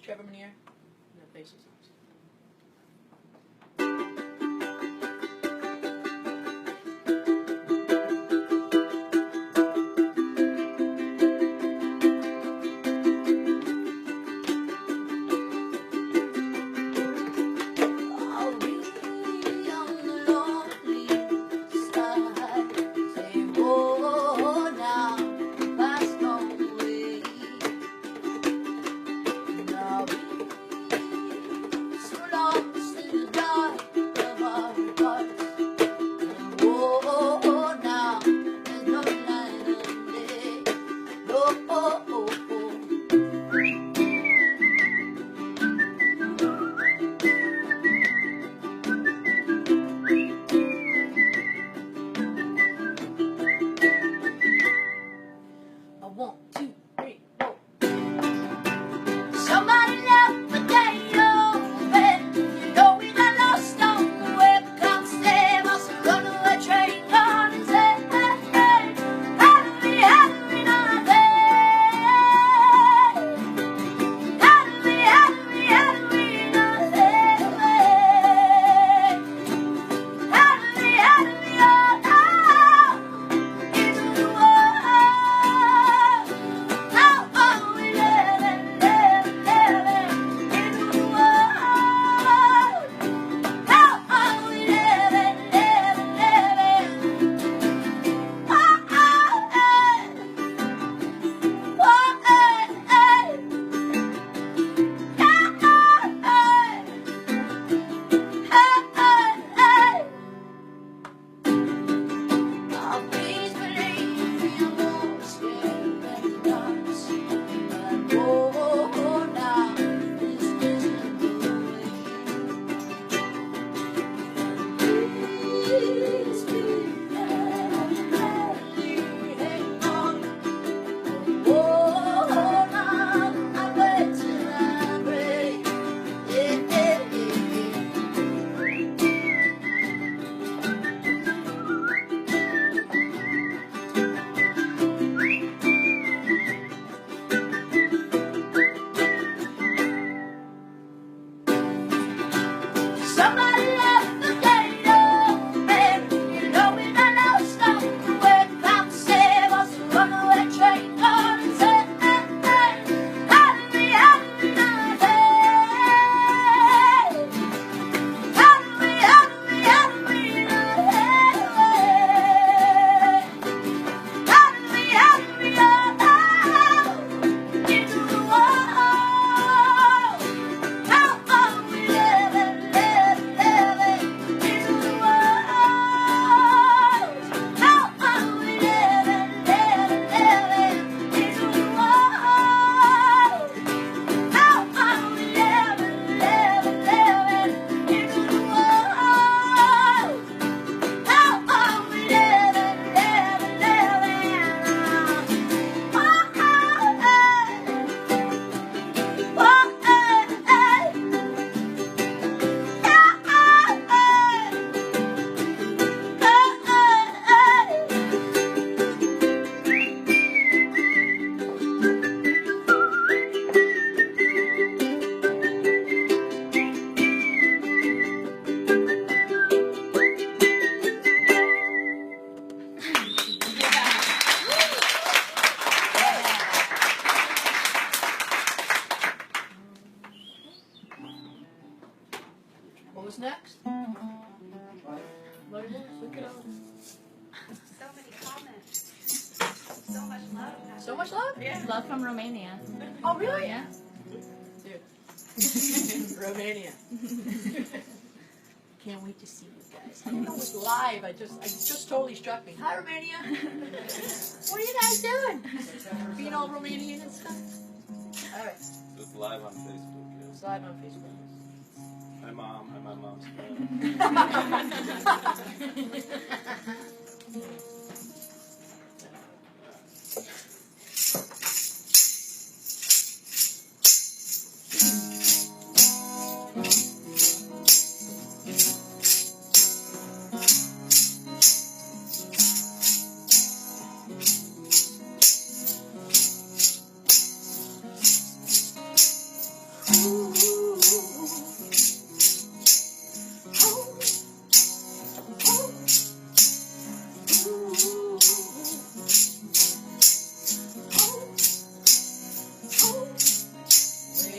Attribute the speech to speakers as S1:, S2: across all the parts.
S1: Trevor Manier. No faces. What was next? What it is? Look it up.
S2: So many comments. So much love.
S1: So much love?
S3: Yeah. Love from Romania.
S1: Oh, really?
S3: Yeah.
S1: Dude. Romania. Can't wait to see you guys. I didn't know it was live. It just totally struck me. Hi, Romania. What are you guys doing? Being all Romanian and stuff? All right.
S4: It's live on Facebook. Yeah.
S1: It's live on Facebook.
S4: Hi, Mom. Hi, my mom's
S1: We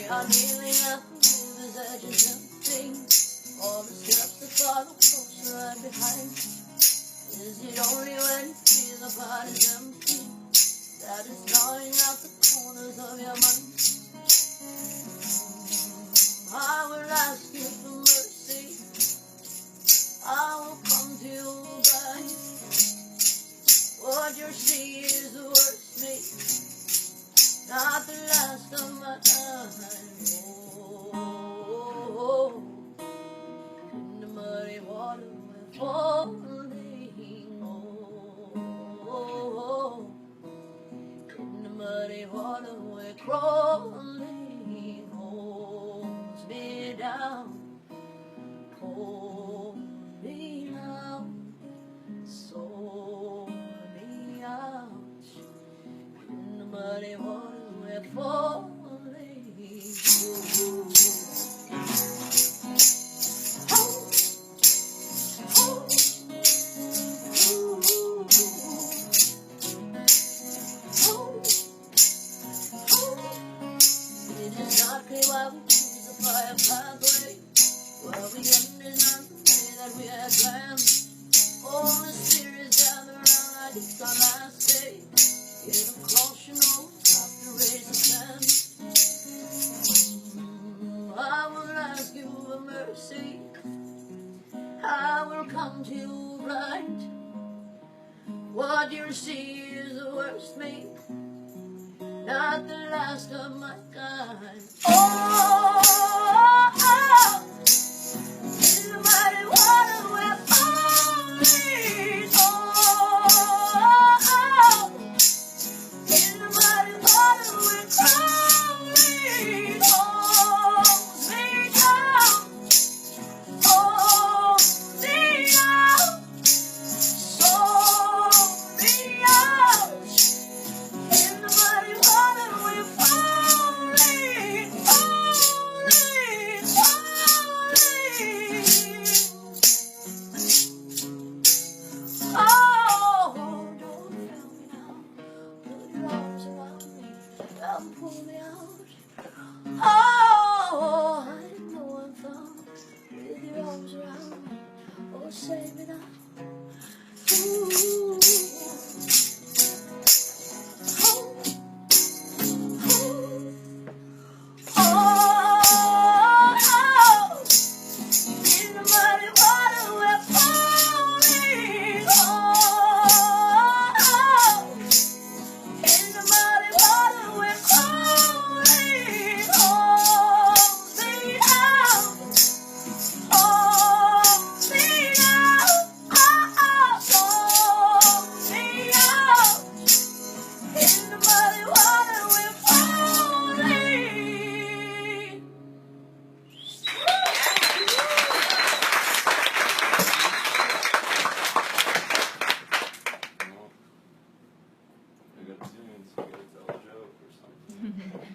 S1: are kneeling at the river's edge and tempting. All the steps that follow closer right behind. Is it only when you feel the body's empty that it's gnawing out the corners of your mind? I will ask you for mercy. I will come to you right. What you see is the worst me, not the last of my time. Oh, in the muddy water we're falling. Oh, in the muddy water we're crawling. Holds me down, hold me now, sold me out. In the muddy water we're falling. It is not clear why we choose a fire pathway. Well, we ended not the way that we had planned. All the spirits gather around like it's our last day. Get a caution, always have to raise a hand. I will ask you for mercy. I will come to you right. What you see is the worst me, not the last of my kind. Oh, in the mighty water we're falling. Oh, in the mighty water we're crawling. Hold me down, hold me down, sold me out. In the muddy water we're falling, falling, falling. Oh, don't fail me now. Put your arms around me and pull me out. Oh, I know I'm found with your arms around me. Oh, save me now. Ooh.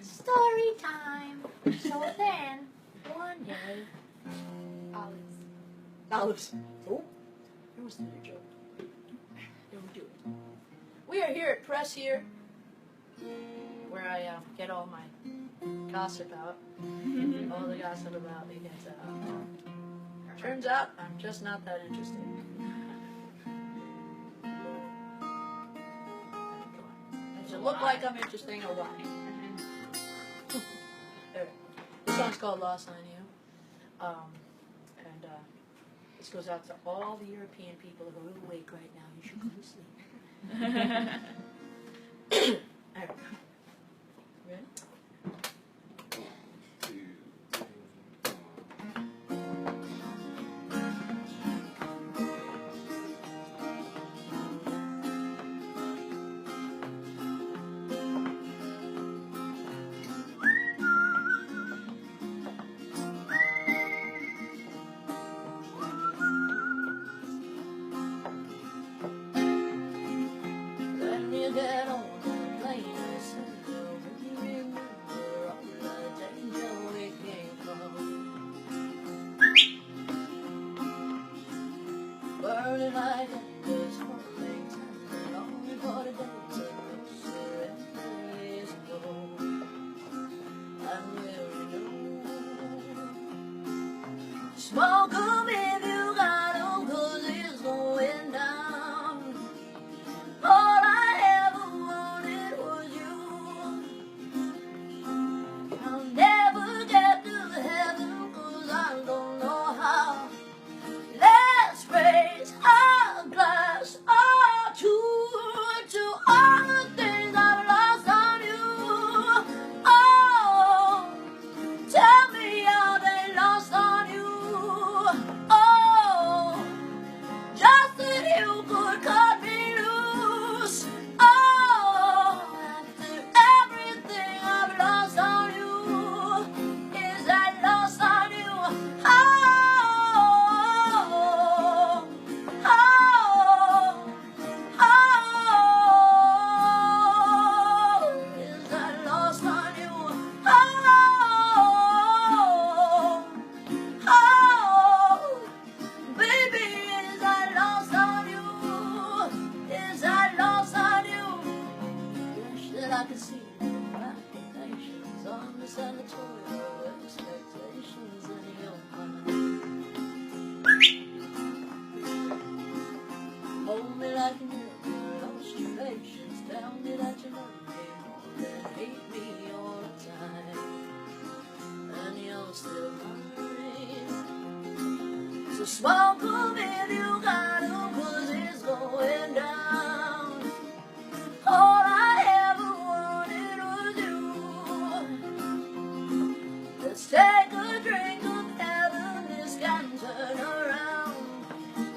S1: Story time. So then, one day, Olives. Oh, there was another joke. Don't do it. We are here at Press here, where I get all my gossip out. All the gossip about me gets out. Turns out I'm just not that interesting. Does it look like I'm interesting or what? This song's called Lost on You. And this goes out to all the European people who are awake right now. You should go to sleep. All right. Ready? When you get on the plane, I said, "Girl, when you're in the smoke 'em if you got 'em, 'cause it's going down. All I ever wanted was you. I'll never get to heaven, 'cause I don't know how. Let's raise a glass or two to all the things I've lost on you. Oh, tell me how they lost on you. Oh, just that you could cut me loose. Oh, after everything I've lost on you, is that lost on you? Oh, oh, oh, is that lost on you? Oh, oh, baby, is that lost on you? Is that lost on you? Wish that I could see the applications on the senatorial expectations in your mind. Hold me like you lost your patience. Tell me that you love me more than hate me all the time. And you're still mine. So smoke 'em if you got 'em, 'cause it's going down. All I ever wanted was you. Let's take a drink of heaven, this can turn around.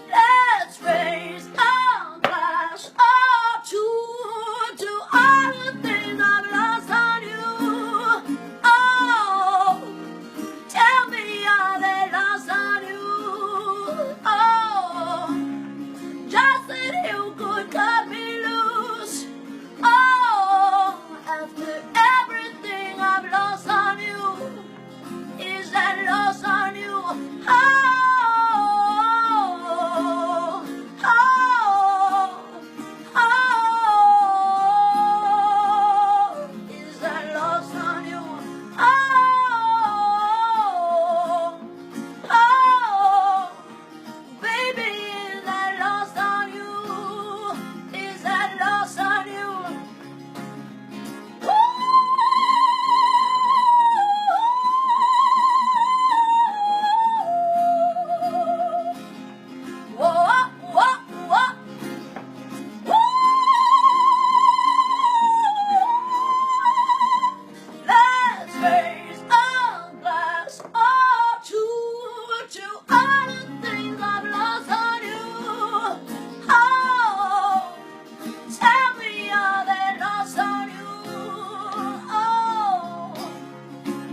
S1: Let's raise a glass or two to all the things I've lost on you. Oh, tell me how they lost on you. Oh, just that you could cut me loose. Oh, after everything I've lost on you, is that lost on you? Oh, oh, oh, is that lost on you? Oh, oh, baby, is that lost on you? Is that lost on you? Whoa, whoa, whoa. Let's raise a glass or two to all the things I've lost on you. Oh, tell me how they lost on you. Oh,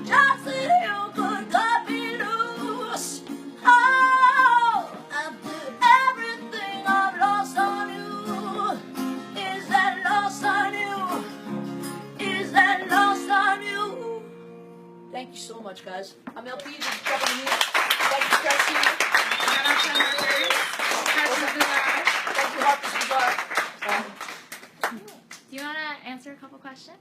S1: just that you could cut me loose. Oh, after everything I've lost on you, is that lost on you? Is that lost on you? Thank you so much, guys. I'm LP. This is Kevin here. Thank you, Tracy.
S2: Shout out to Harper.
S1: Thank you, Harper's Bazaar.
S3: Do you want to answer a couple questions?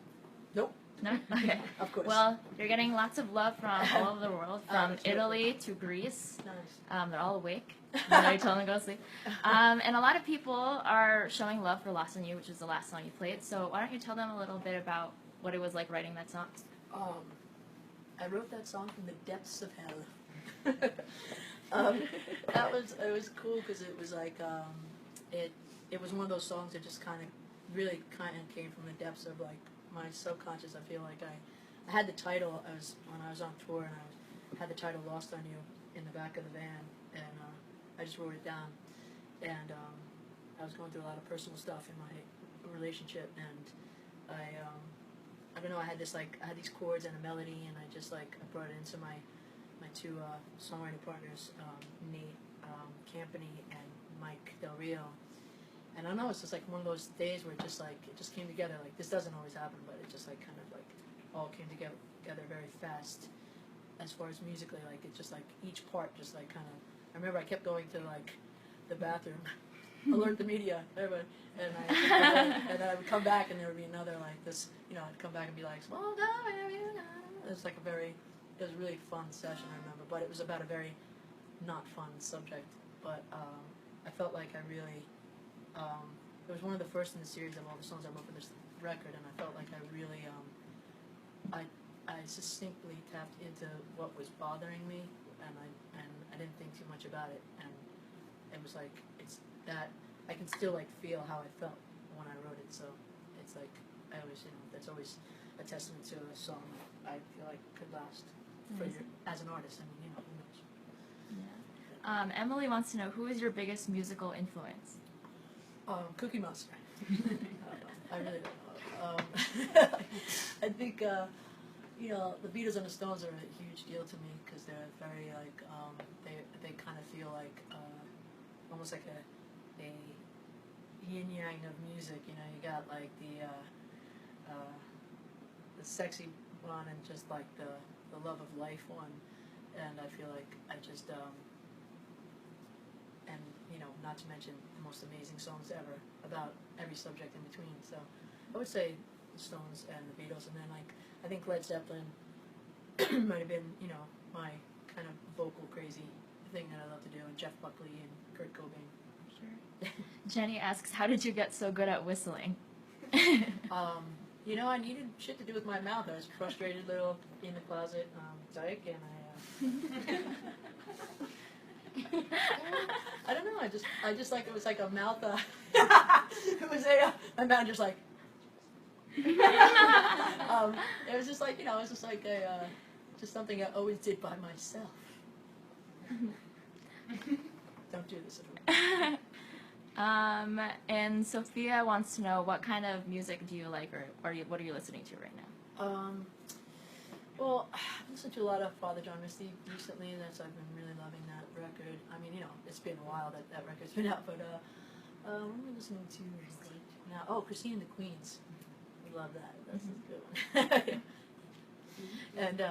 S1: Nope.
S3: No? Okay.
S1: Of course.
S3: Well, you're getting lots of love from all over the world, from
S1: Absolutely.
S3: Italy to Greece.
S1: Nice.
S3: They're all awake. You know, you told them to go to sleep. And a lot of people are showing love for Lost on You, which is the last song you played. So why don't you tell them a little bit about what it was like writing that song?
S1: I wrote that song from the depths of hell. It was cool because it was like it was one of those songs that just kind of came from the depths of like my subconscious. I feel like I had the title when I was on tour, and I had the title "Lost on You" in the back of the van, and I just wrote it down. And I was going through a lot of personal stuff in my relationship, and I don't know. I had these chords and a melody, and I just I brought it into my two songwriting partners, Nate Campany and Mike Del Rio. And I don't know, it's just one of those days where it just came together. This doesn't always happen, but it just all came together very fast. As far as musically, it just each part just kind of. I remember I kept going to the bathroom, alert the media, everybody, and then I would come back and there would be another this. I'd come back and be like, "Small down, it was it was a really fun session, I remember. But it was about a very not fun subject, but I felt like I really, it was one of the first in the series of all the songs I wrote for this record, and I felt like I really, I succinctly tapped into what was bothering me, and I didn't think too much about it, and it was like, it's that, I can still like feel how I felt when I wrote it, so it's like, I always, that's always a testament to a song that I feel like could last for your, as an artist. I mean, who knows?
S3: Yeah. Emily wants to know, who is your biggest musical influence?
S1: Cookie Monster. I don't know. I really don't know. I think, the Beatles and the Stones are a huge deal to me because they're very like, they kind of feel like almost like a yin yang of music. You got like the sexy one and just like the love of life one, and I feel like I just and not to mention the most amazing songs ever about every subject in between. So I would say the Stones and the Beatles, and then like I think Led Zeppelin might have been my kind of vocal crazy thing that I love to do, and Jeff Buckley and Kurt Cobain.
S3: Sure. Jenny asks, how did you get so good at whistling?
S1: I needed shit to do with my mouth. I was a frustrated little in the closet dyke, and I don't know. I just like it was like a mouth. It was my mouth just like. It was just like it was just like just something I always did by myself. Don't do this at home.
S3: And Sophia wants to know, what kind of music do you like, or what are you listening to right now?
S1: Well, I've listened to a lot of Father John Misty recently, and I've been really loving that record. I mean, it's been a while that record's been out, but what am I listening to now? Oh, Christine and the Queens. We love that. That's a good one. And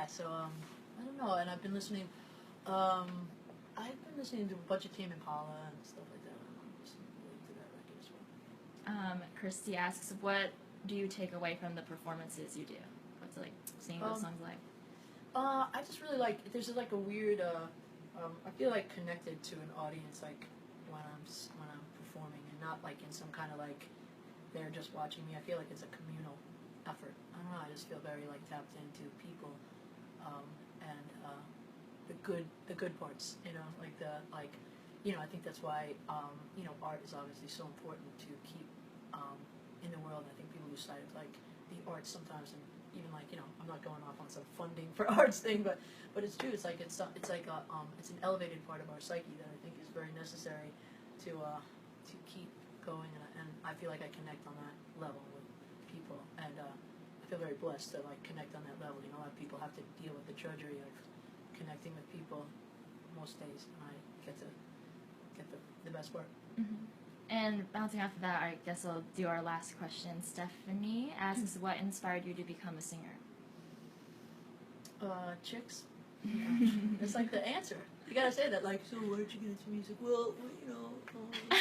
S1: so I don't know. And I've been listening. I've been listening to a bunch of Tame Impala and stuff like that.
S3: Christy asks, what do you take away from the performances you do? What's like singing those songs like?
S1: I just really like. There's like a weird. I feel like connected to an audience, like when I'm performing, and not like in some kind of like they're just watching me. I feel like it's a communal effort. I don't know. I just feel very like tapped into people, and the good parts. I think that's why art is obviously so important to keep in the world. I think people lose sight of like the arts sometimes, and even like I'm not going off on some funding for arts thing, but it's true. It's like it's an elevated part of our psyche that I think is very necessary to keep going, and I feel like I connect on that level with people, and I feel very blessed to like connect on that level. A lot of people have to deal with the drudgery of connecting with people most days, and I get to get the best part.
S3: Mm-hmm. And bouncing off of that, I guess I'll do our last question. Stephanie asks, what inspired you to become a singer?
S1: Chicks. It's like the answer. You gotta say that, like, so why did you get into music? Well, I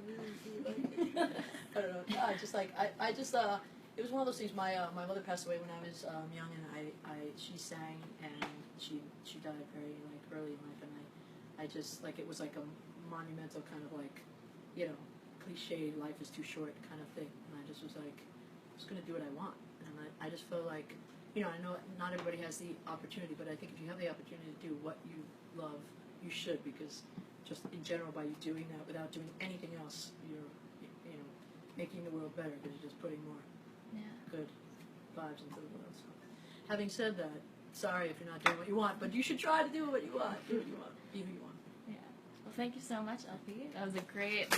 S1: really like it. I don't know. I just it was one of those things. My mother passed away when I was young, and she sang, and she died very like early in life, and I just like it was like a monumental kind of like cliche, life is too short kind of thing, and I just was like, I'm just gonna do what I want, and I just feel like I know not everybody has the opportunity, but I think if you have the opportunity to do what you love, you should, because just in general, by you doing that without doing anything else, you're making the world better, because you're just putting more good vibes into the world. So, having said that, sorry if you're not doing what you want, but you should try to do what you want. Do what you want. Be who you want.
S3: Yeah. Well, thank you so much, Elfie. That was a great